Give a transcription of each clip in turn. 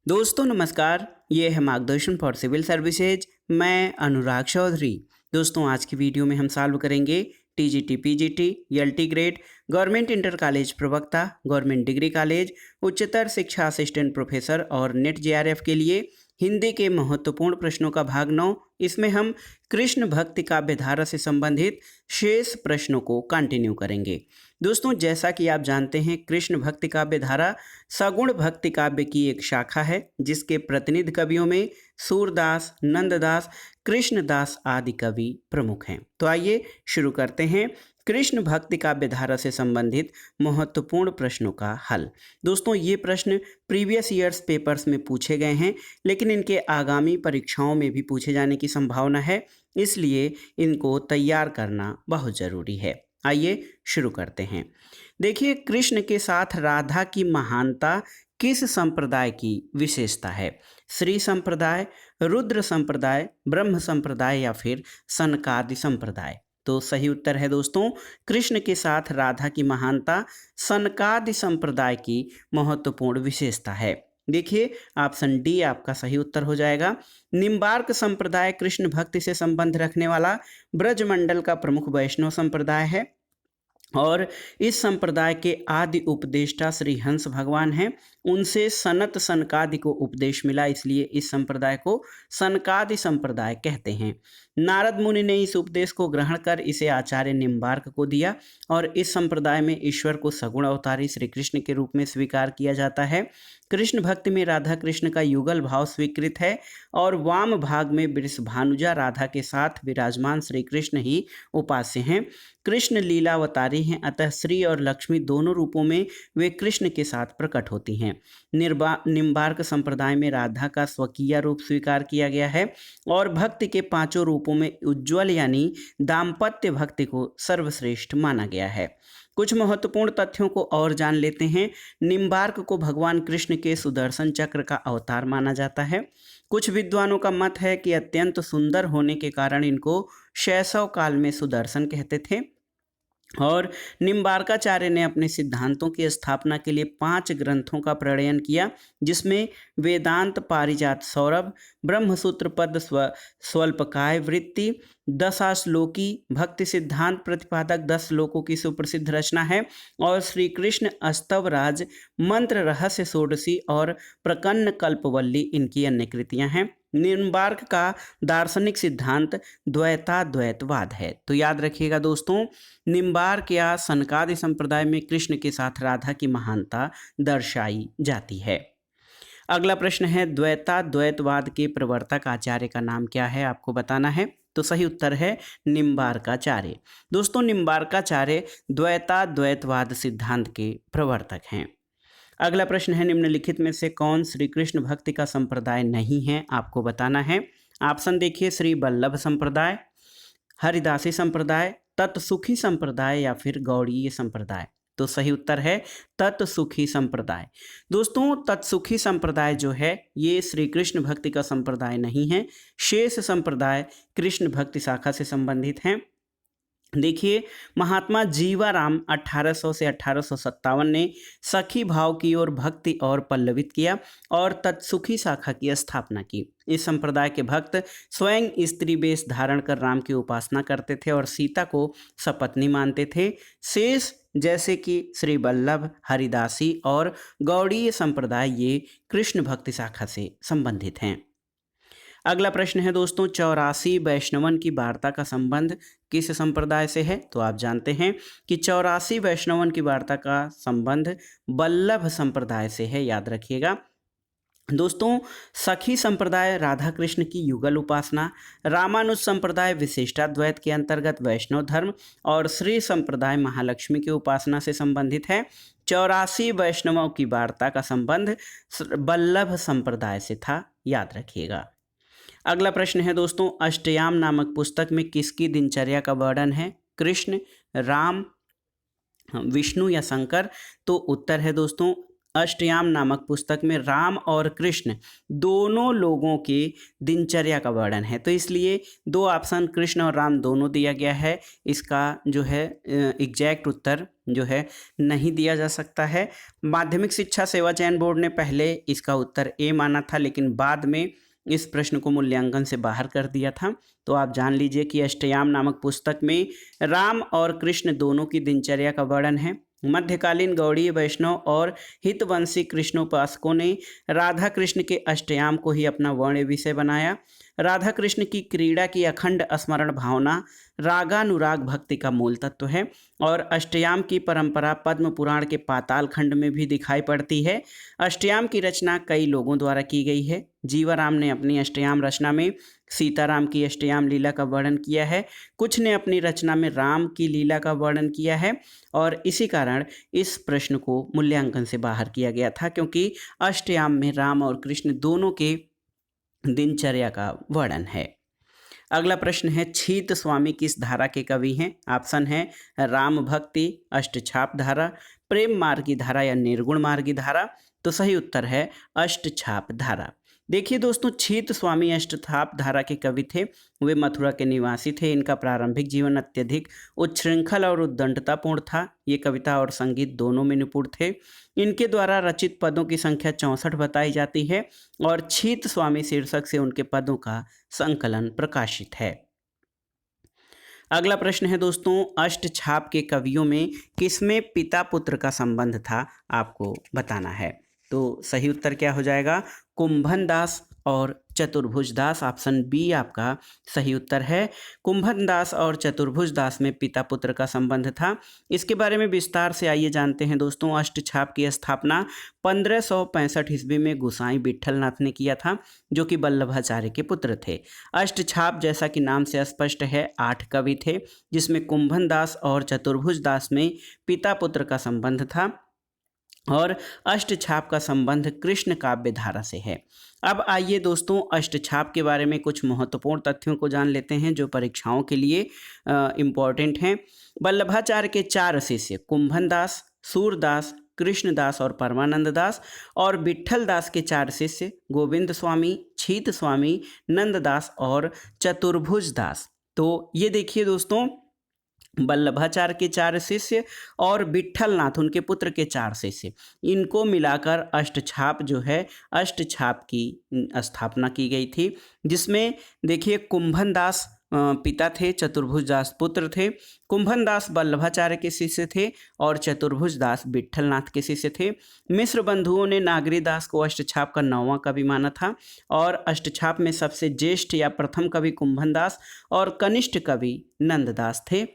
दोस्तों नमस्कार, ये है मार्गदर्शन फॉर सिविल सर्विसेज। मैं अनुराग चौधरी। दोस्तों आज की वीडियो में हम सॉल्व करेंगे TGT, PGT, LT grade, government inter college प्रवक्ता, गवर्नमेंट डिग्री कॉलेज, उच्चतर शिक्षा असिस्टेंट प्रोफेसर और नेट जेआरएफ के लिए हिंदी के महत्वपूर्ण प्रश्नों का भाग 9। इसमें हम कृष्ण भक्ति काव्य धारा से संबंधित शेष प्रश्नों को कंटिन्यू करेंगे। दोस्तों जैसा कि आप जानते हैं, कृष्ण भक्ति काव्य धारा सगुण भक्ति काव्य की एक शाखा है जिसके प्रतिनिधि कवियों में सूरदास, नंददास, कृष्णदास आदि कवि प्रमुख हैं। तो आइए शुरू करते हैं कृष्ण भक्ति काव्य धारा से संबंधित महत्वपूर्ण प्रश्नों का हल। दोस्तों ये प्रश्न प्रीवियस ईयर्स पेपर्स में पूछे गए हैं, लेकिन इनके आगामी परीक्षाओं में भी पूछे जाने की संभावना है, इसलिए इनको तैयार करना बहुत ज़रूरी है। आइए शुरू करते हैं। देखिए, कृष्ण के साथ राधा की महानता किस संप्रदाय की विशेषता है? श्री संप्रदाय, रुद्र संप्रदाय, ब्रह्म संप्रदाय या फिर सनकादि संप्रदाय? तो सही उत्तर है दोस्तों, कृष्ण के साथ राधा की महानता सनकादि संप्रदाय की महत्वपूर्ण विशेषता है। देखिए, ऑप्शन डी आपका सही उत्तर हो जाएगा। निम्बार्क संप्रदाय कृष्ण भक्ति से संबंध रखने वाला ब्रजमंडल का प्रमुख वैष्णव संप्रदाय है और इस संप्रदाय के आदि उपदेष्टा श्री हंस भगवान हैं। उनसे सनत सनकादि को उपदेश मिला, इसलिए इस संप्रदाय को सनकादि संप्रदाय कहते हैं। नारद मुनि ने इस उपदेश को ग्रहण कर इसे आचार्य निम्बार्क को दिया और इस संप्रदाय में ईश्वर को सगुण अवतारी श्री कृष्ण के रूप में स्वीकार किया जाता है। कृष्ण भक्ति में राधा कृष्ण का युगल भाव स्वीकृत है और वाम भाग में वृषभानुजा राधा के साथ विराजमान श्री कृष्ण ही उपास्य हैं। कृष्ण लीलावतारी हैं, अतः श्री और लक्ष्मी दोनों रूपों में वे कृष्ण के साथ प्रकट होती हैं। निम्बार्क संप्रदाय में राधा का स्वकीय रूप स्वीकार किया गया है और भक्ति के पांचों रूपों में उज्ज्वल यानी दाम्पत्य भक्ति को सर्वश्रेष्ठ माना गया है। कुछ महत्वपूर्ण तथ्यों को और जान लेते हैं। निम्बार्क को भगवान कृष्ण के सुदर्शन चक्र का अवतार माना जाता है। कुछ विद्वानों का मत है कि अत्यंत सुंदर होने के कारण इनको शैशव काल में सुदर्शन कहते थे और निम्बार्काचार्य ने अपने सिद्धांतों की स्थापना के लिए 5 ग्रंथों का प्रणयन किया, जिसमें वेदांत पारिजात सौरभ, ब्रह्मसूत्र पद स्वल्पकाय वृत्ति, दशाश्लोकी भक्ति सिद्धांत प्रतिपादक 10 श्लोकों की सुप्रसिद्ध रचना है और श्री कृष्ण अस्तवराज, मंत्र रहस्य षोडशी और प्रकन्न कल्पवल्ली इनकी अन्य कृतियां हैं। निम्बार्क का दार्शनिक सिद्धांत द्वैताद्वैतवाद है। तो याद रखिएगा दोस्तों, निम्बार्क या सनकादि संप्रदाय में कृष्ण के साथ राधा की महानता दर्शाई जाती है। अगला प्रश्न है, द्वैताद्वैतवाद के प्रवर्तक आचार्य का नाम क्या है? आपको बताना है। तो सही उत्तर है निम्बार्काचार्य। दोस्तों निम्बार्काचार्य द्वैताद्वैतवाद सिद्धांत के प्रवर्तक हैं। अगला प्रश्न है, निम्नलिखित में से कौन श्री कृष्ण भक्ति का संप्रदाय नहीं है? आपको बताना है। ऑप्शन देखिए, श्री वल्लभ संप्रदाय, हरिदासी संप्रदाय, तत्सुखी संप्रदाय या फिर गौड़ीय संप्रदाय? तो सही उत्तर है तत्सुखी संप्रदाय। दोस्तों तत्सुखी संप्रदाय जो है ये श्री कृष्ण भक्ति का संप्रदाय नहीं है, शेष संप्रदाय कृष्ण भक्ति शाखा से संबंधित हैं। देखिए, महात्मा जीवाराम 1800 से 1857 ने सखी भाव की ओर भक्ति और पल्लवित किया और तत्सुखी शाखा की स्थापना की। इस संप्रदाय के भक्त स्वयं स्त्री वेश धारण कर राम की उपासना करते थे और सीता को सपत्नी मानते थे। शेष जैसे कि श्री वल्लभ, हरिदासी और गौड़ीय संप्रदाय ये कृष्ण भक्ति शाखा से संबंधित हैं। अगला प्रश्न है दोस्तों, 84 वैष्णवन की वार्ता का संबंध किस संप्रदाय से है? तो आप जानते हैं कि 84 वैष्णवन की वार्ता का संबंध वल्लभ संप्रदाय से है, याद रखिएगा। दोस्तों सखी संप्रदाय राधा कृष्ण की युगल उपासना, रामानुज संप्रदाय विशिष्टाद्वैत के अंतर्गत वैष्णव धर्म और श्री संप्रदाय महालक्ष्मी की उपासना से संबंधित है। 84 वैष्णवों की वार्ता का संबंध वल्लभ संप्रदाय से था, याद रखिएगा। अगला प्रश्न है दोस्तों, अष्टयाम नामक पुस्तक में किसकी दिनचर्या का वर्णन है? कृष्ण, राम, विष्णु या शंकर? तो उत्तर है दोस्तों अष्टयाम नामक पुस्तक में राम और कृष्ण दोनों लोगों के दिनचर्या का वर्णन है। तो इसलिए दो ऑप्शन कृष्ण और राम दोनों दिया गया है। इसका जो है एग्जैक्ट उत्तर जो है नहीं दिया जा सकता है। माध्यमिक शिक्षा सेवा चयन बोर्ड ने पहले इसका उत्तर ए माना था, लेकिन बाद में इस प्रश्न को मूल्यांकन से बाहर कर दिया था। तो आप जान लीजिए कि अष्टयाम नामक पुस्तक में राम और कृष्ण दोनों की दिनचर्या का वर्णन है। मध्यकालीन गौड़ीय वैष्णव और हितवंशी कृष्णोपासकों ने राधा कृष्ण के अष्टयाम को ही अपना वर्ण विषय बनाया। राधा कृष्ण की क्रीड़ा की अखंड स्मरण भावना रागानुराग भक्ति का मूल तत्व है और अष्टयाम की परंपरा पद्म पुराण के पाताल खंड में भी दिखाई पड़ती है। अष्टयाम की रचना कई लोगों द्वारा की गई है। जीवाराम ने अपनी अष्टयाम रचना में सीताराम की अष्टयाम लीला का वर्णन किया है, कुछ ने अपनी रचना में राम की लीला का वर्णन किया है और इसी कारण इस प्रश्न को मूल्यांकन से बाहर किया गया था, क्योंकि अष्टयाम में राम और कृष्ण दोनों के दिनचर्या का वर्णन है। अगला प्रश्न है, छीत स्वामी किस धारा के कवि हैं? ऑप्शन है राम भक्ति, अष्टछाप धारा, प्रेम मार्गी धारा या निर्गुण मार्गी धारा। तो सही उत्तर है अष्टछाप धारा। देखिए दोस्तों, छीत स्वामी अष्टछाप धारा के कवि थे। वे मथुरा के निवासी थे। इनका प्रारंभिक जीवन अत्यधिक उच्छृंखल और उद्दंडतापूर्ण था। ये कविता और संगीत दोनों में निपुण थे। इनके द्वारा रचित पदों की संख्या 64 बताई जाती है और छीत स्वामी शीर्षक से उनके पदों का संकलन प्रकाशित है। अगला प्रश्न है दोस्तों, अष्टछाप के कवियों में किसमें पिता पुत्र का संबंध था? आपको बताना है। तो सही उत्तर क्या हो जाएगा? कुंभन दास और चतुर्भुज दास। ऑप्शन बी आपका सही उत्तर है। कुंभन दास और चतुर्भुज दास में पिता पुत्र का संबंध था। इसके बारे में विस्तार से आइए जानते हैं दोस्तों। अष्टछाप की स्थापना 1565 ईस्वी में गोसाई विट्ठलनाथ ने किया था, जो कि वल्लभाचार्य के पुत्र थे। अष्टछाप जैसा कि नाम से स्पष्ट है 8 कवि थे, जिसमें कुंभन दास और चतुर्भुज दास में पिता पुत्र का संबंध था और अष्टछाप का संबंध कृष्ण काव्य धारा से है। अब आइए दोस्तों, अष्टछाप के बारे में कुछ महत्वपूर्ण तथ्यों को जान लेते हैं जो परीक्षाओं के लिए इम्पॉर्टेंट हैं। वल्लभाचार्य के 4 शिष्य कुंभन दास, सूरदास, कृष्णदास और परमानंद दास और विट्ठल दास के 4 शिष्य गोविंद स्वामी, छीत स्वामी, नंददास और चतुर्भुज दास। तो ये देखिए दोस्तों, वल्लभाचार्य के 4 शिष्य और विट्ठलनाथ उनके पुत्र के 4 शिष्य, इनको मिलाकर अष्टछाप जो है, अष्टछाप की स्थापना की गई थी, जिसमें देखिए कुंभन दास पिता थे, चतुर्भुज दास पुत्र थे। कुंभन दास वल्लभाचार्य के शिष्य थे और चतुर्भुज दास विट्ठलनाथ के शिष्य थे। मिश्र बंधुओं ने नागरी दास को अष्टछाप का 9वां कवि माना था और अष्टछाप में सबसे ज्येष्ठ या प्रथम कवि कुंभन दास और कनिष्ठ कवि नंददास थे।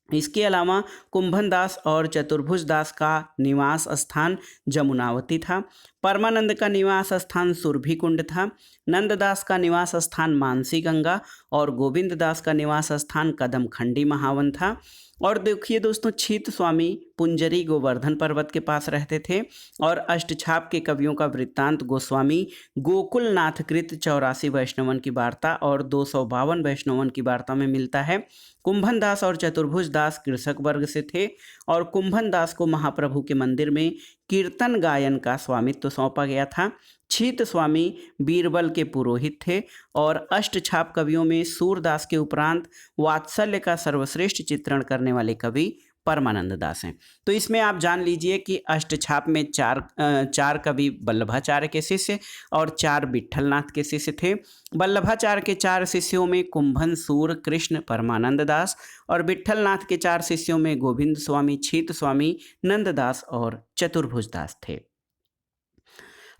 इसके अलावा कुंभन दास और चतुर्भुज दास का निवास स्थान जमुनावती था। परमानंद का निवास स्थान सुरभि कुंड था। नंददास का निवास स्थान मानसी गंगा और गोविंद दास का निवास स्थान कदम खंडी महावन था। और देखिए दोस्तों, छीत स्वामी पुंजरी गोवर्धन पर्वत के पास रहते थे और अष्टछाप के कवियों का वृत्तांत गोस्वामी गोकुलनाथ कृत 84 वैष्णवन की वार्ता और 252 वैष्णवन की वार्ता में मिलता है। कुंभन दास और चतुर्भुज दास कृषक वर्ग से थे और कुंभन दास को महाप्रभु के मंदिर में कीर्तन गायन का स्वामित्व सौंपा गया था। छीत स्वामी बीरबल के पुरोहित थे और अष्टछाप कवियों में सूरदास के उपरांत वात्सल्य का सर्वश्रेष्ठ चित्रण करने वाले कवि परमानंद दास हैं। तो इसमें आप जान लीजिए कि अष्टछाप में चार कवि वल्लभाचार्य के शिष्य और 4 विट्ठलनाथ के शिष्य थे। वल्लभाचार्य के 4 शिष्यों में कुंभन, सूर, कृष्ण, परमानंद दास और विट्ठलनाथ के 4 शिष्यों में गोविंद स्वामी, छीत स्वामी, नंददास और चतुर्भुज दास थे।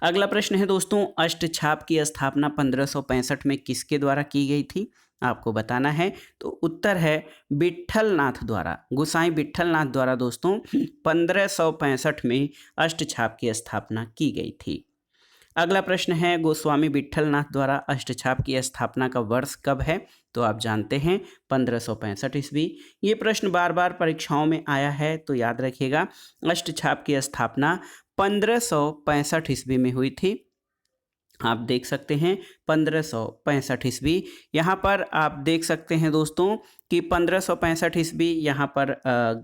अगला प्रश्न है दोस्तों, अष्टछाप की स्थापना 1565 में किसके द्वारा की गई थी? आपको बताना है। तो उत्तर है विट्ठलनाथ द्वारा, गोसाई विट्ठलनाथ द्वारा दोस्तों 1565 में अष्टछाप की स्थापना की गई थी। अगला प्रश्न है, गोस्वामी विट्ठलनाथ द्वारा अष्टछाप की स्थापना का वर्ष कब है? तो आप जानते हैं 1565 ईस्वी। ये प्रश्न बार बार परीक्षाओं में आया है, तो याद रखिएगा अष्टछाप की स्थापना 1565 ईस्वी में हुई थी। आप देख सकते हैं 1565 ईस्वी। यहाँ पर आप देख सकते हैं दोस्तों कि 1565 ईस्वी यहाँ पर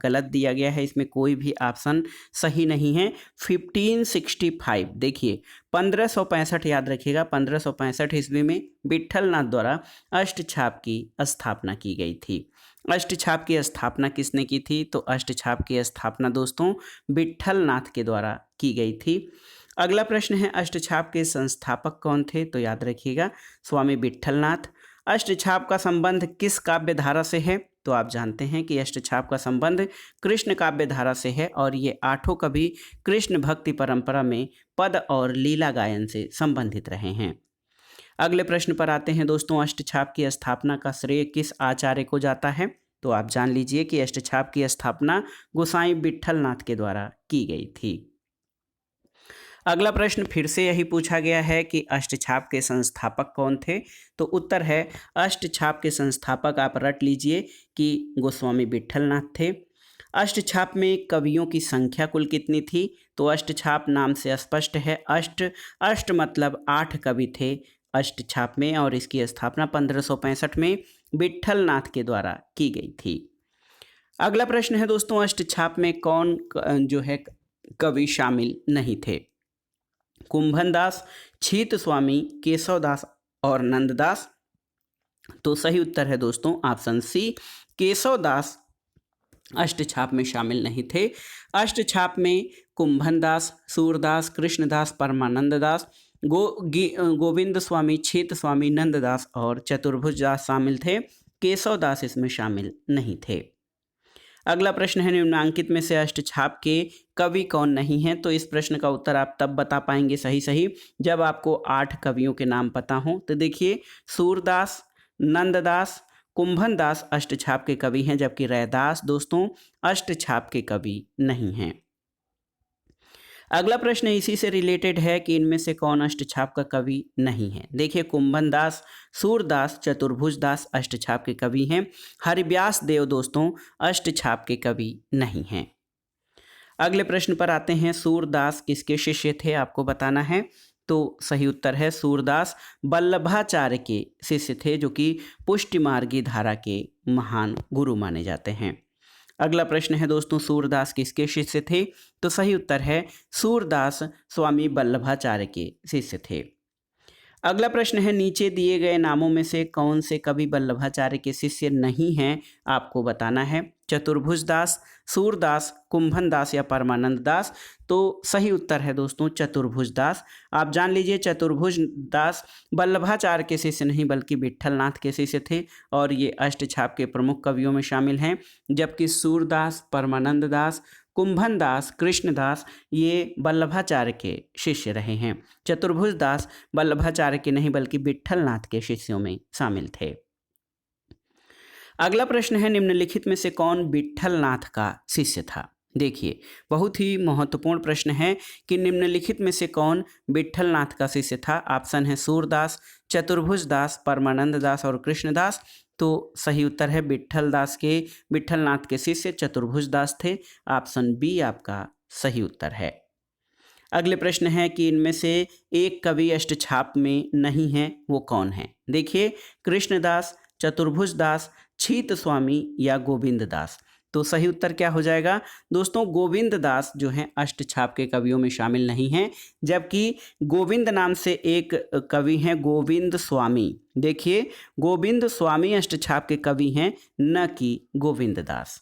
गलत दिया गया है, इसमें कोई भी ऑप्शन सही नहीं है। 1565 देखिए 1565 याद रखिएगा, 1565 ईस्वी में विट्ठल नाथ द्वारा अष्टछाप की स्थापना की गई थी। अष्टछाप की स्थापना किसने की थी? तो अष्टछाप की स्थापना दोस्तों विट्ठल नाथ के द्वारा की गई थी। अगला प्रश्न है अष्टछाप के संस्थापक कौन थे? तो याद रखिएगा स्वामी विट्ठलनाथ। अष्टछाप का संबंध किस काव्य धारा से है? तो आप जानते हैं कि अष्टछाप का संबंध कृष्ण काव्य धारा से है और ये आठों कवि कृष्ण भक्ति परंपरा में पद और लीला गायन से संबंधित रहे हैं। अगले प्रश्न पर आते हैं दोस्तों, अष्टछाप की स्थापना का श्रेय किस आचार्य को जाता है? तो आप जान लीजिए कि अष्टछाप की स्थापना गोसाई विट्ठलनाथ के द्वारा की गई थी। अगला प्रश्न फिर से यही पूछा गया है कि अष्टछाप के संस्थापक कौन थे? तो उत्तर है अष्टछाप के संस्थापक आप रट लीजिए कि गोस्वामी विट्ठलनाथ थे। अष्टछाप में कवियों की संख्या कुल कितनी थी? तो अष्टछाप नाम से स्पष्ट है, अष्ट मतलब 8 कवि थे अष्टछाप में और इसकी स्थापना 1565 में विट्ठलनाथ के द्वारा की गई थी। अगला प्रश्न है दोस्तों, अष्टछाप में कौन जो है कवि शामिल नहीं थे? कुंभन दास, छीत स्वामी, केशव दास और नंददास। तो सही उत्तर है दोस्तों ऑप्शन सी, केशव दास अष्टछाप में शामिल नहीं थे। अष्टछाप में कुंभन दास, सूरदास, कृष्णदास, परमानंद दास, गोविंद स्वामी, छीत स्वामी, नंददास और चतुर्भुज दास शामिल थे। केशव दास इसमें शामिल नहीं थे। अगला प्रश्न है निम्नांकित में से अष्टछाप के कवि कौन नहीं हैं? तो इस प्रश्न का उत्तर आप तब बता पाएंगे सही जब आपको 8 कवियों के नाम पता हों। तो देखिए सूरदास, नंददास, कुंभन दास अष्टछाप के कवि हैं, जबकि रैदास दोस्तों अष्टछाप के कवि नहीं हैं। अगला प्रश्न इसी से रिलेटेड है कि इनमें से कौन अष्टछाप का कवि नहीं है? देखिए कुंभन दास, सूरदास, चतुर्भुज दास अष्टछाप के कवि हैं। हरिव्यास देव दोस्तों अष्टछाप के कवि नहीं हैं। अगले प्रश्न पर आते हैं, सूरदास किसके शिष्य थे? आपको बताना है। तो सही उत्तर है सूरदास वल्लभाचार्य के शिष्य थे, जो कि पुष्टिमार्गी धारा के महान गुरु माने जाते हैं। अगला प्रश्न है दोस्तों, सूरदास किसके शिष्य थे? तो सही उत्तर है सूरदास स्वामी वल्लभाचार्य के शिष्य थे। अगला प्रश्न है नीचे दिए गए नामों में से कौन से कवि वल्लभाचार्य के शिष्य नहीं हैं? आपको बताना है। चतुर्भुज दास, सूरदास, कुंभन दास या परमानंद दास। तो सही उत्तर है दोस्तों चतुर्भुज दास। आप जान लीजिए चतुर्भुज दास वल्लभाचार्य के शिष्य नहीं बल्कि विट्ठलनाथ के शिष्य थे और ये अष्टछाप के प्रमुख कवियों में शामिल हैं, जबकि सूरदास, परमानंद दास, कुंभन दास, कृष्णदास ये वल्लभाचार्य के शिष्य रहे हैं। चतुर्भुज दास वल्लभाचार्य के नहीं बल्कि विट्ठलनाथ के शिष्यों में शामिल थे। अगला प्रश्न है निम्नलिखित में से कौन विट्ठलनाथ का शिष्य था? देखिए बहुत ही महत्वपूर्ण प्रश्न है कि निम्नलिखित में से कौन विट्ठलनाथ का शिष्य था? ऑप्शन है सूरदास, चतुर्भुज दास, परमानंद दास और कृष्णदास। तो सही उत्तर है विट्ठलनाथ के शिष्य चतुर्भुज दास थे। ऑप्शन बी आपका सही उत्तर है। अगले प्रश्न है कि इनमें से एक कवि अष्टछाप में नहीं है, वो कौन है? देखिए कृष्णदास, चतुर्भुज दास, छीत स्वामी या गोविंद दास। तो सही उत्तर क्या हो जाएगा दोस्तों? गोविंद दास जो हैं अष्टछाप के कवियों में शामिल नहीं हैं, जबकि गोविंद नाम से एक कवि हैं गोविंद स्वामी। देखिए गोविंद स्वामी अष्टछाप के कवि हैं, न कि गोविंद दास।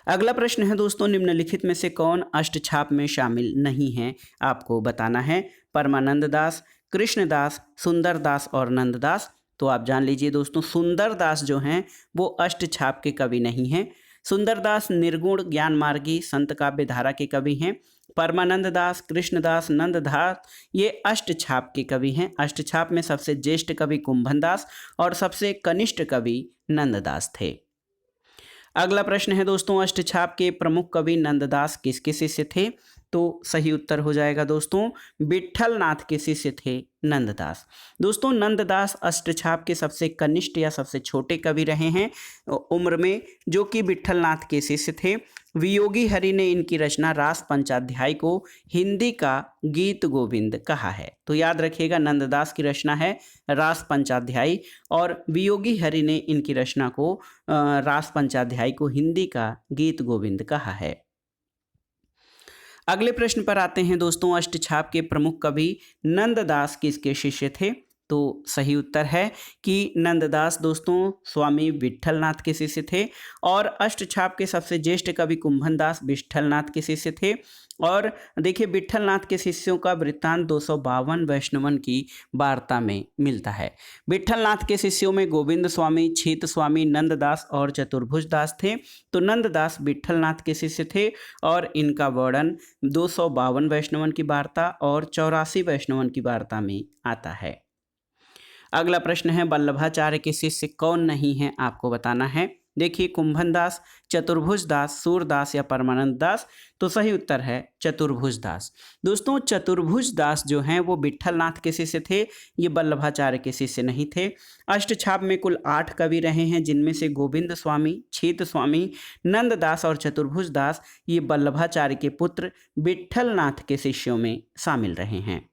अगला प्रश्न है दोस्तों, निम्नलिखित में से कौन अष्टछाप में शामिल नहीं है? आपको बताना है। परमानंद दास, कृष्णदास, सुंदरदास और नंददास। तो आप जान लीजिए दोस्तों सुंदरदास जो हैं वो अष्टछाप के कवि नहीं हैं। सुंदरदास निर्गुण ज्ञान मार्गी संत काव्य धारा के कवि हैं। परमानंद दास, कृष्णदास, नंददास ये अष्टछाप के कवि हैं। अष्टछाप में सबसे ज्येष्ठ कवि कुंभन दास और सबसे कनिष्ठ कवि नंददास थे। अगला प्रश्न है दोस्तों, अष्टछाप के प्रमुख कवि नंददास किसके शिष्य थे? तो सही उत्तर हो जाएगा दोस्तों विट्ठल नाथ के शिष्य थे नंददास। दोस्तों नंददास अष्टछाप के सबसे कनिष्ठ या सबसे छोटे कवि रहे हैं उम्र में, जो कि विट्ठल नाथ के शिष्य थे। वियोगी हरि ने इनकी रचना रास पंचाध्याय को हिंदी का गीत गोविंद कहा है। तो याद रखिएगा नंददास की रचना है रास पंचाध्याय और वियोगी हरि ने इनकी रचना को रास पंचाध्याय को हिंदी का गीत गोविंद कहा है। अगले प्रश्न पर आते हैं दोस्तों, अष्टछाप के प्रमुख कवि नंददास किसके शिष्य थे? तो सही उत्तर है कि नंददास दोस्तों स्वामी विट्ठलनाथ के शिष्य थे और अष्टछाप के सबसे ज्येष्ठ कवि कुंभनदास विट्ठलनाथ के शिष्य थे। और देखिए विट्ठलनाथ के शिष्यों का वृत्तांत 252 वैष्णवन की वार्ता में मिलता है। विट्ठलनाथ के शिष्यों में गोविंद स्वामी, छीत स्वामी, नंददास और चतुर्भुज दास थे। तो नंददास विट्ठलनाथ के शिष्य थे और इनका वर्णन 252 वैष्णवन की वार्ता और 84 वैष्णवन की वार्ता में आता है। अगला प्रश्न है वल्लभाचार्य के शिष्य कौन नहीं है, आपको बताना है। देखिए कुंभनदास, चतुर्भुज दास, सूरदास या परमानंद दास। तो सही उत्तर है चतुर्भुज दास। दोस्तों चतुर्भुज दास जो हैं वो विट्ठलनाथ के शिष्य थे, ये वल्लभाचार्य के शिष्य नहीं थे। अष्टछाप में कुल 8 कवि रहे हैं, जिनमें से गोविंद स्वामी, छीत स्वामी, नंददास और चतुर्भुज दास ये वल्लभाचार्य के पुत्र विट्ठलनाथ के शिष्यों में शामिल रहे हैं।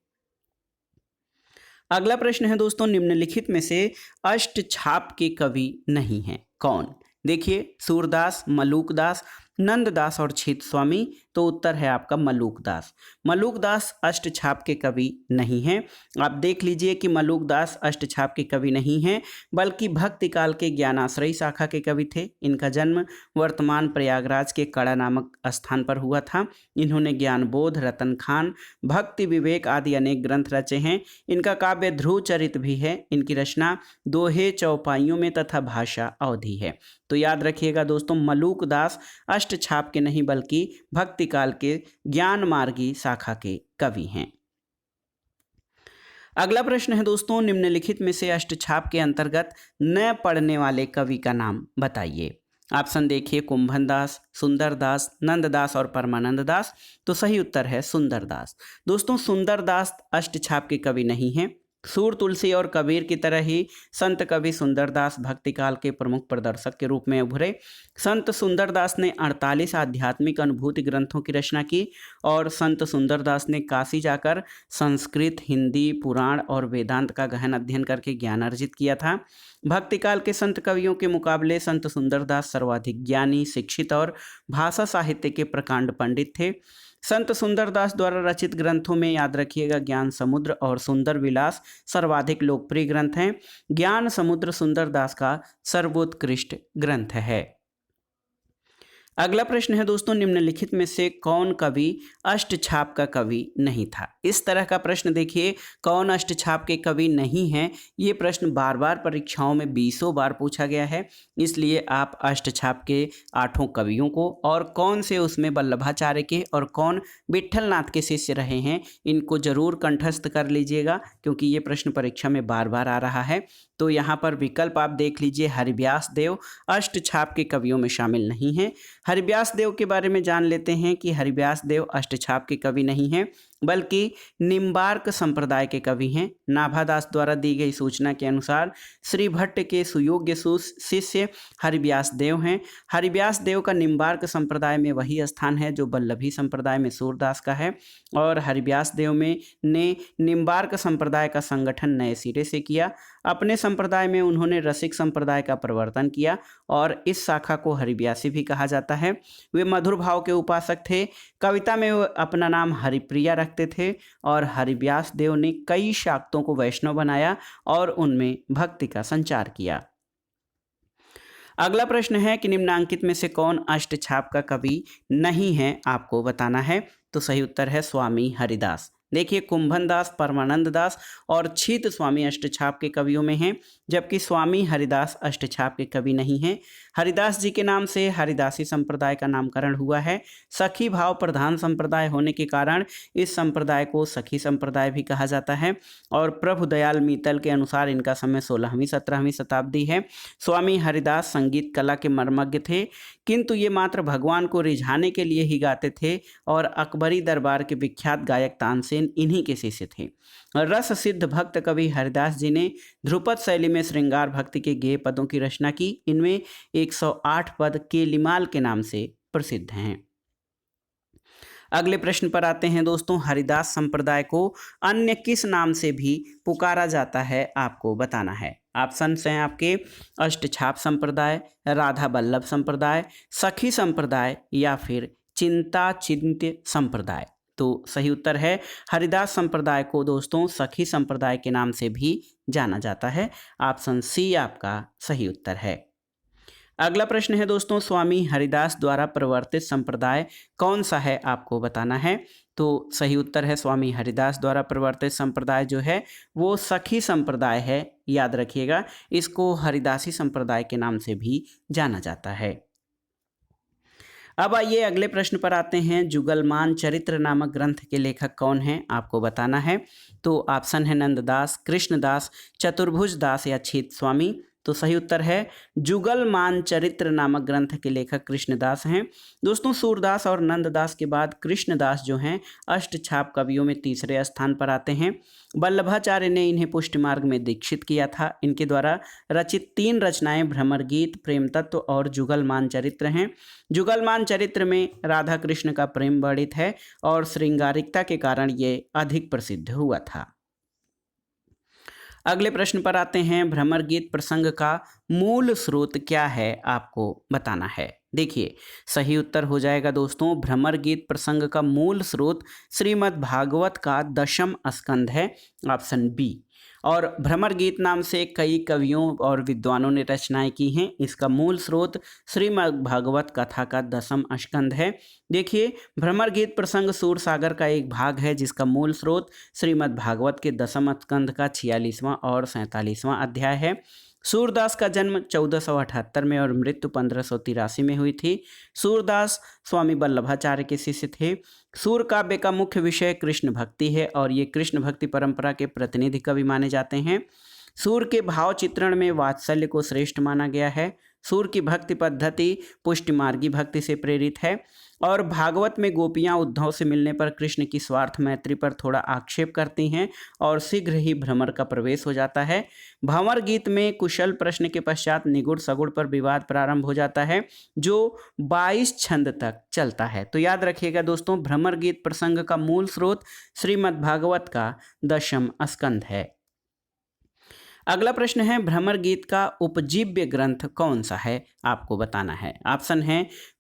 अगला प्रश्न है दोस्तों, निम्नलिखित में से अष्टछाप के कवि नहीं हैं कौन? देखिए सूरदास, मलूकदास, नंददास और छीत स्वामी। तो उत्तर है आपका मलूकदास। मलूकदास अष्टछाप के कवि नहीं हैं। आप देख लीजिए कि मलूकदास अष्टछाप के कवि नहीं हैं, बल्कि भक्ति काल के ज्ञानाश्रयी शाखा के कवि थे। इनका जन्म वर्तमान प्रयागराज के कड़ा नामक स्थान पर हुआ था। इन्होंने ज्ञानबोध, रतन खान, भक्ति विवेक आदि अनेक ग्रंथ रचे हैं। इनका काव्य ध्रुव चरित भी है। इनकी रचना दोहे, चौपाइयों में तथा भाषा अवधि है। तो याद रखिएगा दोस्तों मलूकदास अष्टछाप के नहीं बल्कि भक्ति काल के ज्ञान मार्गी शाखा के कवि हैं। अगला प्रश्न है दोस्तों, निम्नलिखित में से अष्टछाप के अंतर्गत न पढ़ने वाले कवि का नाम बताइए। ऑप्शन देखिए कुंभनदास, सुंदरदास, नंददास और परमानंद दास। तो सही उत्तर है सुंदरदास। दोस्तों सुंदरदास अष्टछाप के कवि नहीं हैं। सूर, तुलसी और कबीर की तरह ही संत कवि सुंदरदास भक्तिकाल के प्रमुख प्रदर्शक के रूप में उभरे। संत सुंदरदास ने 48 आध्यात्मिक अनुभूति ग्रंथों की रचना की और संत सुंदरदास ने काशी जाकर संस्कृत, हिंदी, पुराण और वेदांत का गहन अध्ययन करके ज्ञान अर्जित किया था। भक्तिकाल के संत कवियों के मुकाबले संत सुंदरदास सर्वाधिक ज्ञानी, शिक्षित और भाषा साहित्य के प्रकांड पंडित थे। संत सुंदरदास द्वारा रचित ग्रंथों में याद रखिएगा ज्ञान समुद्र और सुंदर विलास सर्वाधिक लोकप्रिय ग्रंथ हैं। ज्ञान समुद्र सुंदरदास का सर्वोत्कृष्ट ग्रंथ है। अगला प्रश्न है दोस्तों, निम्नलिखित में से कौन कवि अष्टछाप का कवि नहीं था? इस तरह का प्रश्न देखिए, कौन अष्टछाप के कवि नहीं हैं, ये प्रश्न बार बार परीक्षाओं में 20 बार पूछा गया है। इसलिए आप अष्टछाप के 8 कवियों को और कौन से उसमें वल्लभाचार्य के और कौन विट्ठलनाथ के शिष्य रहे हैं, इनको जरूर कंठस्थ कर लीजिएगा, क्योंकि ये प्रश्न परीक्षा में बार बार आ रहा है। तो यहाँ पर विकल्प आप देख लीजिए, हरिव्यास देव अष्टछाप के कवियों में शामिल नहीं हैं। हरिव्यास देव के बारे में जान लेते हैं कि हरिव्यास देव अष्टछाप के कवि नहीं हैं, बल्कि निम्बार्क संप्रदाय के कवि हैं। नाभादास द्वारा दी गई सूचना के अनुसार श्री भट्ट के सुयोग्य शिष्य हरिव्यास देव हैं। हरिव्यास देव का निम्बार्क संप्रदाय में वही स्थान है जो वल्लभी संप्रदाय में सूरदास का है। और हरिव्यास देव ने निम्बार्क संप्रदाय का संगठन नए सिरे से किया। अपने संप्रदाय में उन्होंने रसिक संप्रदाय का प्रवर्तन किया और इस शाखा को हरिव्यासी भी कहा जाता है। वे मधुर भाव के उपासक थे। कविता में वे अपना नाम हरिप्रिया रखते थे और हरिव्यास देव ने कई शाक्तों को वैष्णव बनाया और उनमें भक्ति का संचार किया। अगला प्रश्न है कि निम्नांकित में से कौन अष्टछाप का कवि नहीं है, आपको बताना है। तो सही उत्तर है स्वामी हरिदास। देखिए कुंभन दास, परमानंद दास और छीत स्वामी अष्टछाप के कवियों में हैं, जबकि स्वामी हरिदास अष्टछाप के कवि नहीं हैं। हरिदास जी के नाम से हरिदासी संप्रदाय का नामकरण हुआ है। सखी भाव प्रधान संप्रदाय होने के कारण इस संप्रदाय को सखी संप्रदाय भी कहा जाता है। और प्रभु दयाल मीतल के अनुसार इनका समय 16वीं 17वीं शताब्दी है। स्वामी हरिदास संगीत कला के मर्मज्ञ थे, किंतु ये मात्र भगवान को रिझाने के लिए ही गाते थे और अकबरी दरबार के विख्यात गायक तानसेन इन्हीं के शिष्य थे। रस सिद्ध भक्त कवि हरिदास जी ने ध्रुपद शैली में श्रृंगार भक्ति के गेय पदों की रचना की। इनमें 108 पद केलिमाल के नाम से प्रसिद्ध हैं। अगले प्रश्न पर आते हैं दोस्तों, हरिदास संप्रदाय को अन्य किस नाम से भी पुकारा जाता है, आपको बताना है। ऑप्शंस हैं आपके अष्टछाप संप्रदाय, राधा बल्लभ संप्रदाय, सखी संप्रदाय या फिर चिंता चिंत्य संप्रदाय। तो सही उत्तर है हरिदास संप्रदाय को दोस्तों सखी संप्रदाय के नाम से भी जाना जाता है। ऑप्शन सी आपका सही उत्तर है। अगला प्रश्न है दोस्तों, स्वामी हरिदास द्वारा प्रवर्तित संप्रदाय कौन सा है, आपको बताना है। तो सही उत्तर है स्वामी हरिदास द्वारा प्रवर्तित संप्रदाय जो है वो सखी संप्रदाय है। याद रखिएगा, इसको हरिदासी संप्रदाय के नाम से भी जाना जाता है। अब आइए अगले प्रश्न पर आते हैं, जुगलमान चरित्र नामक ग्रंथ के लेखक कौन हैं, आपको बताना है। तो ऑप्शन है नंददास, कृष्णदास, चतुर्भुज दास या छीत स्वामी। तो सही उत्तर है जुगलमान चरित्र नामक ग्रंथ के लेखक कृष्णदास हैं। दोस्तों सूरदास और नंददास के बाद कृष्णदास जो हैं अष्टछाप कवियों में तीसरे स्थान पर आते हैं। वल्लभाचार्य ने इन्हें पुष्टि मार्ग में दीक्षित किया था। इनके द्वारा रचित 3 रचनाएं भ्रमर गीत, प्रेम तत्व और जुगलमान चरित्र हैं। जुगलमान चरित्र में राधा कृष्ण का प्रेम वर्णित है और श्रृंगारिकता के कारण ये अधिक प्रसिद्ध हुआ था। अगले प्रश्न पर आते हैं, भ्रमर गीत प्रसंग का मूल स्रोत क्या है, आपको बताना है। देखिए सही उत्तर हो जाएगा दोस्तों, भ्रमर गीत प्रसंग का मूल स्रोत श्रीमद् भागवत का 10वां स्कंध है, ऑप्शन बी। और भ्रमर गीत नाम से कई कवियों और विद्वानों ने रचनाएं की हैं। इसका मूल स्रोत श्रीमद् भागवत कथा का 10वां स्कंध है। देखिए भ्रमर गीत प्रसंग सूरसागर का एक भाग है जिसका मूल स्रोत श्रीमद् भागवत के 10वां स्कंध का 46वां और 47वां अध्याय है। सूरदास का जन्म 1478 में और मृत्यु 1583 में हुई थी। सूरदास स्वामी वल्लभाचार्य के शिष्य थे। सूर काव्य का मुख्य विषय कृष्ण भक्ति है और ये कृष्ण भक्ति परंपरा के प्रतिनिधि कवि माने जाते हैं। सूर के भाव चित्रण में वात्सल्य को श्रेष्ठ माना गया है। सूर की भक्ति पद्धति पुष्टिमार्गी भक्ति से प्रेरित है और भागवत में गोपियां उद्धव से मिलने पर कृष्ण की स्वार्थ मैत्री पर थोड़ा आक्षेप करती हैं और शीघ्र ही भ्रमर का प्रवेश हो जाता है। भंवर गीत में कुशल प्रश्न के पश्चात निगुड़ सगुड़ पर विवाद प्रारंभ हो जाता है जो 22 छंद तक चलता है। तो याद रखिएगा दोस्तों, भ्रमर गीत प्रसंग का मूल स्रोत श्रीमद् भागवत का 10वां स्कंध है। अगला प्रश्न है, भ्रमर गीत का उपजीव्य ग्रंथ कौन सा है, आपको बताना है। ऑप्शन है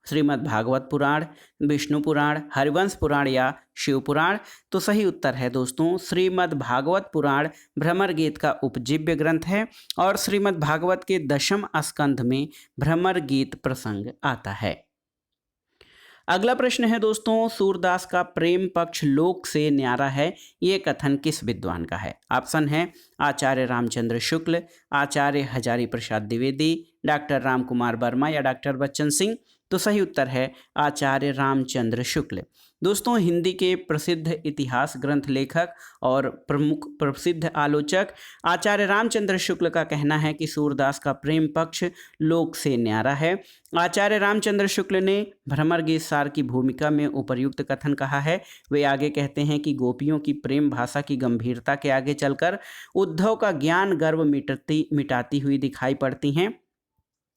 श्रीमद् भागवत पुराण, विष्णु पुराण, हरिवंश पुराण या शिव पुराण। तो सही उत्तर है दोस्तों श्रीमद् भागवत पुराण भ्रमर गीत का उपजीव्य ग्रंथ है और श्रीमद् भागवत के 10वां स्कंध में भ्रमर गीत प्रसंग आता है। अगला प्रश्न है दोस्तों, सूरदास का प्रेम पक्ष लोक से न्यारा है, ये कथन किस विद्वान का है। ऑप्शन है आचार्य रामचंद्र शुक्ल, आचार्य हजारी प्रसाद द्विवेदी, डॉक्टर राम कुमार वर्मा या डॉक्टर बच्चन सिंह। तो सही उत्तर है आचार्य रामचंद्र शुक्ल। दोस्तों हिंदी के प्रसिद्ध इतिहास ग्रंथ लेखक और प्रमुख प्रसिद्ध आलोचक आचार्य रामचंद्र शुक्ल का कहना है कि सूरदास का प्रेम पक्ष लोक से न्यारा है। आचार्य रामचंद्र शुक्ल ने भ्रमर गीत सार की भूमिका में उपर्युक्त कथन कहा है। वे आगे कहते हैं कि गोपियों की प्रेम भाषा की गंभीरता के आगे चलकर उद्धव का ज्ञान गर्व मिटाती हुई दिखाई पड़ती हैं।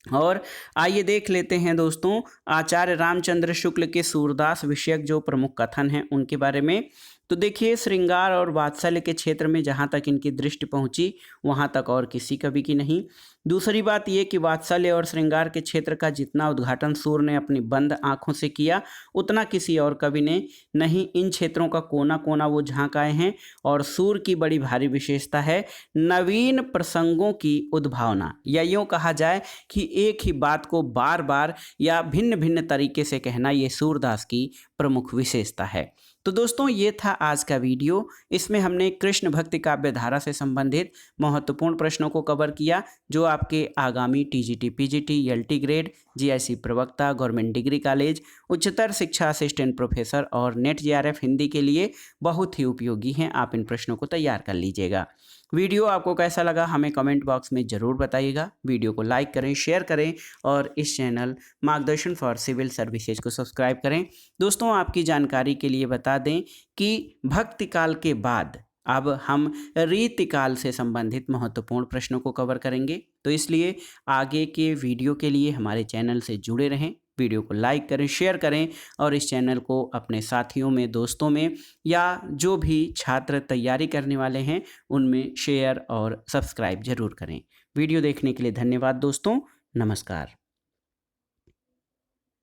और आइए देख लेते हैं दोस्तों आचार्य रामचंद्र शुक्ल के सूरदास विषयक जो प्रमुख कथन हैं उनके बारे में। तो देखिए श्रृंगार और वात्सल्य के क्षेत्र में जहाँ तक इनकी दृष्टि पहुँची वहाँ तक और किसी कवि की नहीं। दूसरी बात ये कि वात्सल्य और श्रृंगार के क्षेत्र का जितना उद्घाटन सूर ने अपनी बंद आँखों से किया उतना किसी और कवि ने नहीं। इन क्षेत्रों का कोना कोना वो झांक आए हैं और सूर की बड़ी भारी विशेषता है नवीन प्रसंगों की उद्भावना, या यूँ कहा जाए कि एक ही बात को बार बार या भिन्न भिन्न तरीके से कहना, ये सूरदास की प्रमुख विशेषता है। तो दोस्तों ये था आज का वीडियो। इसमें हमने कृष्ण भक्ति काव्य धारा से संबंधित महत्वपूर्ण प्रश्नों को कवर किया जो आपके आगामी TGT, PGT, LT grade, GIC प्रवक्ता, गवर्नमेंट डिग्री कॉलेज, उच्चतर शिक्षा असिस्टेंट प्रोफेसर और नेट जेआरएफ हिंदी के लिए बहुत ही उपयोगी हैं। आप इन प्रश्नों को तैयार कर लीजिएगा। वीडियो आपको कैसा लगा हमें कमेंट बॉक्स में ज़रूर बताइएगा। वीडियो को लाइक करें, शेयर करें और इस चैनल मार्गदर्शन फॉर सिविल सर्विसेज को सब्सक्राइब करें। दोस्तों आपकी जानकारी के लिए बता दें कि भक्ति काल के बाद अब हम रीतिकाल से संबंधित महत्वपूर्ण प्रश्नों को कवर करेंगे, तो इसलिए आगे के वीडियो के लिए हमारे चैनल से जुड़े रहें। वीडियो को लाइक करें, शेयर करें और इस चैनल को अपने साथियों में, दोस्तों में या जो भी छात्र तैयारी करने वाले हैं उनमें शेयर और सब्सक्राइब जरूर करें। वीडियो देखने के लिए धन्यवाद दोस्तों। नमस्कार।